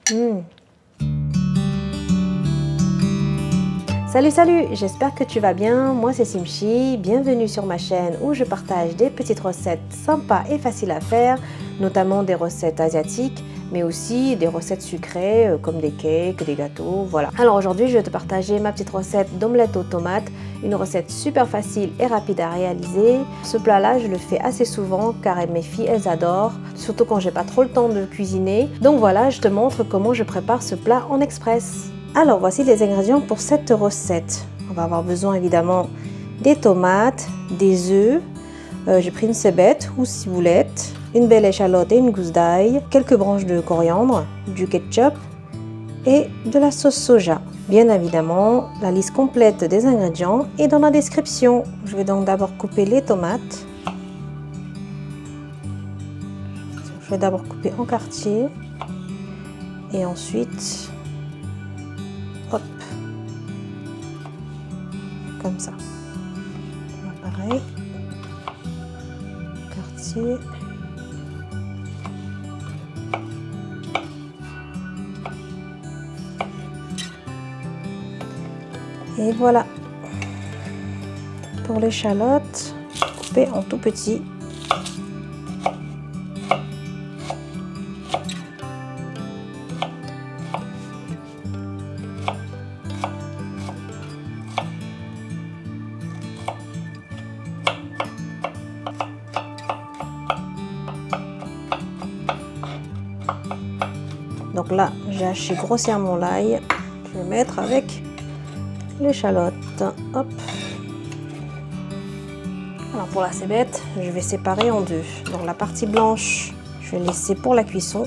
Salut, j'espère que tu vas bien, moi c'est Simchi, bienvenue sur ma chaîne où je partage des petites recettes sympas et faciles à faire, notamment des recettes asiatiques, mais aussi des recettes sucrées comme des cakes, des gâteaux, voilà. Alors aujourd'hui je vais te partager ma petite recette d'omelette aux tomates, une recette super facile et rapide à réaliser. Ce plat là je le fais assez souvent car mes filles elles adorent, surtout quand j'ai pas trop le temps de cuisiner. Donc voilà, je te montre comment je prépare ce plat en express. Alors voici les ingrédients pour cette recette. On va avoir besoin évidemment des tomates, des œufs, j'ai pris une cébette ou ciboulette, une belle échalote et une gousse d'ail, quelques branches de coriandre, du ketchup et de la sauce soja. Bien évidemment, la liste complète des ingrédients est dans la description. Je vais donc d'abord couper les tomates. Je vais d'abord couper en quartiers et ensuite hop, comme ça. Là, pareil, quartier. Et voilà. Pour l'échalote, coupée en tout petit. Donc là, j'ai haché grossièrement l'ail. Je vais mettre avec l'échalote. Hop. Alors pour la cébette, je vais séparer en deux. Donc la partie blanche, je vais laisser pour la cuisson.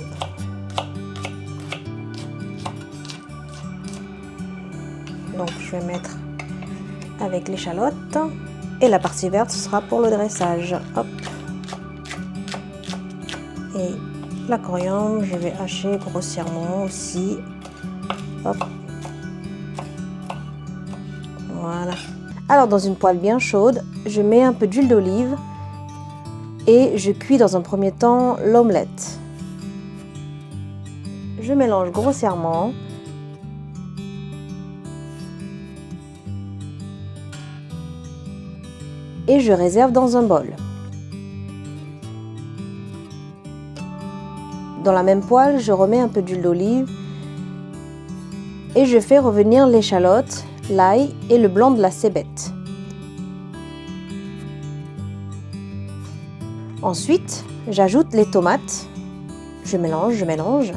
Donc je vais mettre avec l'échalote. Et la partie verte, ce sera pour le dressage. Hop. Et la coriandre, je vais hacher grossièrement aussi. Hop. Voilà. Alors dans une poêle bien chaude, je mets un peu d'huile d'olive et je cuis dans un premier temps l'omelette. Je mélange grossièrement. Et je réserve dans un bol. Dans la même poêle, je remets un peu d'huile d'olive et je fais revenir l'échalote, l'ail et le blanc de la cébette. Ensuite, j'ajoute les tomates. Je mélange.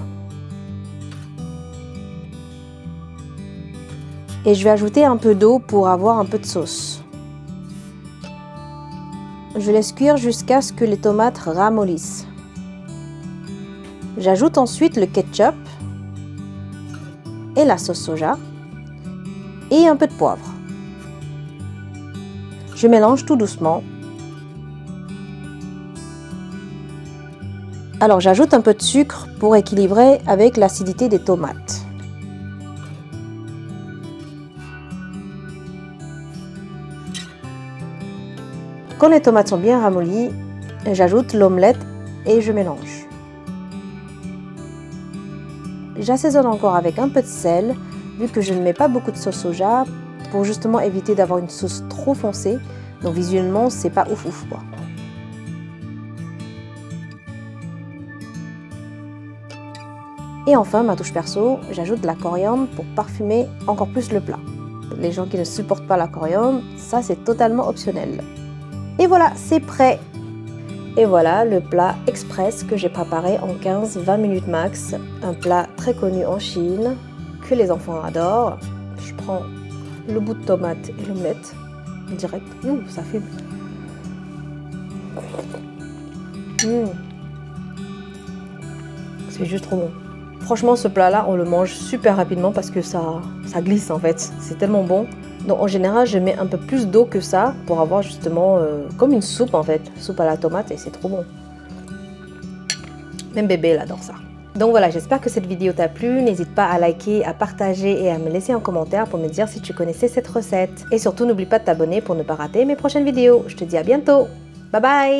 Et je vais ajouter un peu d'eau pour avoir un peu de sauce. Je laisse cuire jusqu'à ce que les tomates ramollissent. J'ajoute ensuite le ketchup et la sauce soja et un peu de poivre. Je mélange tout doucement. Alors j'ajoute un peu de sucre pour équilibrer avec l'acidité des tomates. Quand les tomates sont bien ramollies, j'ajoute l'omelette et je mélange. J'assaisonne encore avec un peu de sel, vu que je ne mets pas beaucoup de sauce soja, pour justement éviter d'avoir une sauce trop foncée. Donc visuellement, c'est pas ouf quoi. Et enfin, ma touche perso, j'ajoute de la coriandre pour parfumer encore plus le plat. Les gens qui ne supportent pas la coriandre, ça c'est totalement optionnel. Et voilà, c'est prêt! Et voilà le plat express que j'ai préparé en 15-20 minutes max. Un plat très connu en Chine, que les enfants adorent. Je prends le bout de tomate et l'omelette direct. Ça fait... C'est juste trop bon. Franchement, ce plat-là, on le mange super rapidement parce que ça glisse en fait. C'est tellement bon. Donc en général, je mets un peu plus d'eau que ça pour avoir justement comme une soupe en fait. Soupe à la tomate et c'est trop bon. Même bébé, elle adore ça. Donc voilà, j'espère que cette vidéo t'a plu. N'hésite pas à liker, à partager et à me laisser un commentaire pour me dire si tu connaissais cette recette. Et surtout, n'oublie pas de t'abonner pour ne pas rater mes prochaines vidéos. Je te dis à bientôt. Bye bye!